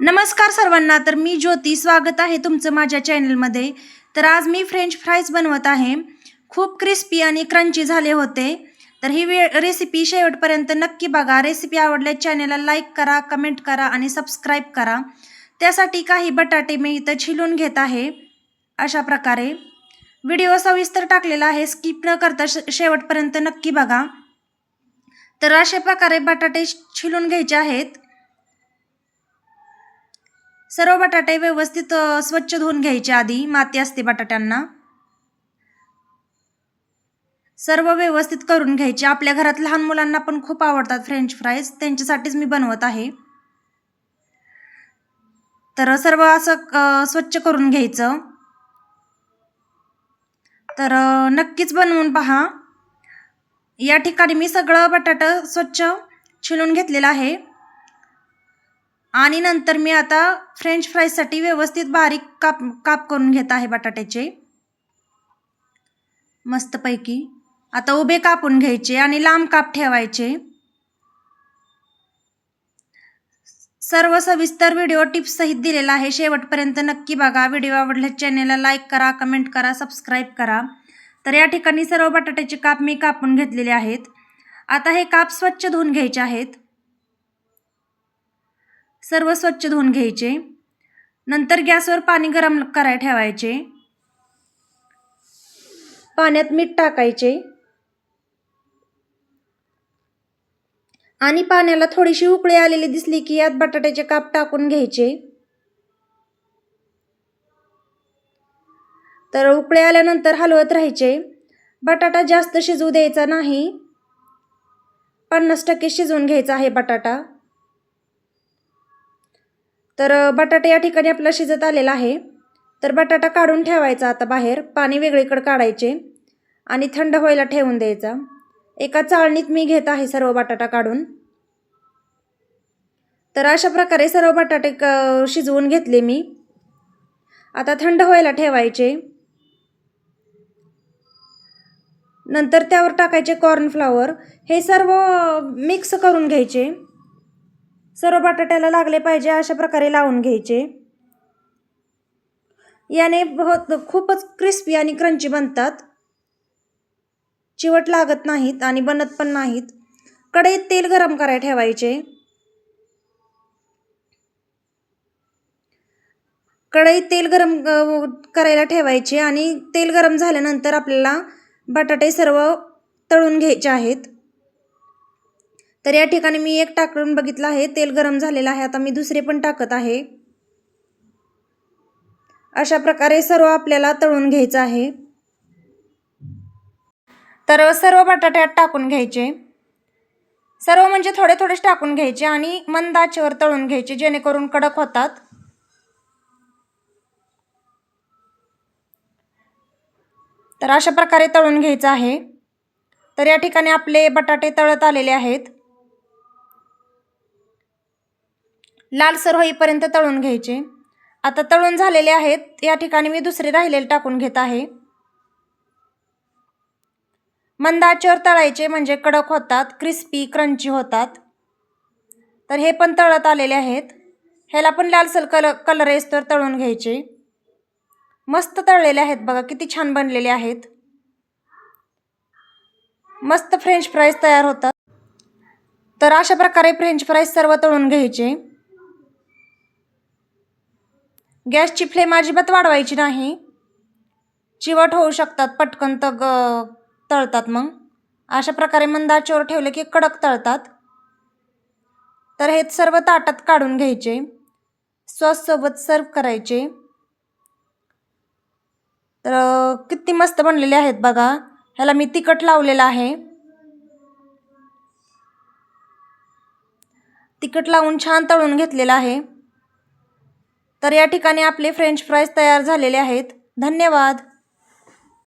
नमस्कार सर्वांना। तर मी ज्योती, स्वागत आहे तुमचं माझ्या चॅनलमध्ये। तर आज मी फ्रेंच फ्राईज बनवत आहे। खूप क्रिस्पी आणि क्रंची झाले होते। तर ही रेसिपी शेवटपर्यंत नक्की बघा। रेसिपी आवडल्यास चॅनलला लाईक करा, कमेंट करा आणि सबस्क्राईब करा। त्यासाठी काही बटाटे मी इथं छिलून घेत आहे। अशा प्रकारे व्हिडिओ सविस्तर टाकलेला आहे, स्किप न करता शेवटपर्यंत नक्की बघा। तर अशा प्रकारे बटाटे छिलून घ्यायचे आहेत। सर्व बटाटे व्यवस्थित स्वच्छ धुवून घ्यायचे। आधी माती असते बटाट्यांना, सर्व व्यवस्थित करून घ्यायचे। आपल्या घरात लहान मुलांना पण खूप आवडतात फ्रेंच फ्राईज, त्यांच्यासाठीच मी बनवत आहे। तर सर्व असं स्वच्छ करून घ्यायचं। तर नक्कीच बनवून पहा। या ठिकाणी मी सगळं बटाटा स्वच्छ छिलून घेतलेला आहे आणि नंतर मी आता फ्रेंच फ्राईजसाठी व्यवस्थित बारीक काप करून घेत आहे बटाट्याचे। मस्तपैकी आता उभे कापून घ्यायचे आणि लांब काप ठेवायचे। सर्व सविस्तर व्हिडिओ टिप्स सहित दिलेला आहे, शेवटपर्यंत नक्की बघा। व्हिडिओ आवडल्यास चॅनलला लाईक करा, कमेंट करा, सबस्क्राईब करा। तर या ठिकाणी सर्व बटाट्याचे काप मी कापून घेतलेले आहेत। आता हे काप स्वच्छ धुवून घ्यायचे आहेत। सर्व स्वच्छ धुवून घ्यायचे। नंतर गॅसवर पाणी गरम करायला ठेवायचे। पाण्यात मीठ टाकायचे आणि पाण्याला थोडीशी उकळी आलेली दिसली की यात बटाट्याचे काप टाकून घ्यायचे। तर उकळी आल्यानंतर हलवत राहायचे। बटाटा जास्त शिजू द्यायचा नाही, 50% शिजवून घ्यायचा आहे बटाटा। तर बटाटा या ठिकाणी आपला शिजत आलेला आहे। तर बटाटा काढून ठेवायचा आता बाहेर, पाणी वेगळीकडे काढायचे आणि थंड व्हायला ठेवून द्यायचा। एका चाळणीत मी घेत आहे सर्व बटाटा काढून। तर अशा प्रकारे सर्व बटाटे शिजवून घेतले मी। आता थंड व्हायला ठेवायचे। नंतर त्यावर टाकायचे कॉर्नफ्लॉवर। हे सर्व मिक्स करून घ्यायचे। सर्व बटाट्याला लागले पाहिजे अशा प्रकारे लावून घ्यायचे। याने खूपच क्रिस्पी आणि क्रंची बनतात, चिवट लागत नाहीत आणि बनत पण नाहीत। कढईत तेल गरम करायला ठेवायचे। कढईत तेल गरम करायला ठेवायचे आणि तेल गरम झाल्यानंतर आपल्याला बटाटे सर्व तळून घ्यायचे आहेत। तर या ठिकाणी मी एक टाकून बघितलं आहे, तेल गरम झालेलं आहे। आता मी दुसरे पण टाकत आहे। अशा प्रकारे सर्व आपल्याला तळून घ्यायचं आहे। तर सर्व बटाट्यात टाकून घ्यायचे। सर्व म्हणजे थोडे थोडेच टाकून घ्यायचे आणि मंद आचेवर तळून घ्यायचे, जेणेकरून कडक होतात। तर अशा प्रकारे तळून घ्यायचं आहे। तर या ठिकाणी आपले बटाटे तळत आलेले आहेत। लालसर होईपर्यंत तळून घ्यायचे। आता तळून झालेले आहेत। या ठिकाणी मी दुसरे राहिलेले टाकून घेत आहे। मंद आचेवर तळायचे म्हणजे कडक होतात, क्रिस्पी क्रंची होतात। तर हे पण तळत आलेले आहेत। ह्याला पण लालसर कलर येस्तोवर तळून घ्यायचे। मस्त तळलेले आहेत बघा, किती छान बनलेले आहेत। मस्त फ्रेंच फ्राईज तयार होतात। तर अशा प्रकारे फ्रेंच फ्राईज सर्व तळून घ्यायचे। गॅसची फ्लेम अजिबात वाढवायची नाही, चिवट होऊ शकतात पटकन तळतात। मग अशा प्रकारे मंद आचेवर ठेवले की कडक तळतात। तर हे सर्व ताटात काढून घ्यायचे, सॉस सोबत सर्व करायचे। तर किती मस्त बनलेले आहेत बघा। ह्याला मी तिखट लावलेलं आहे। तिखट लावून छान तळून घेतलेलं आहे। तर या ठिकाणी आपले फ्रेंच फ्राईज तयार झालेले आहेत। धन्यवाद।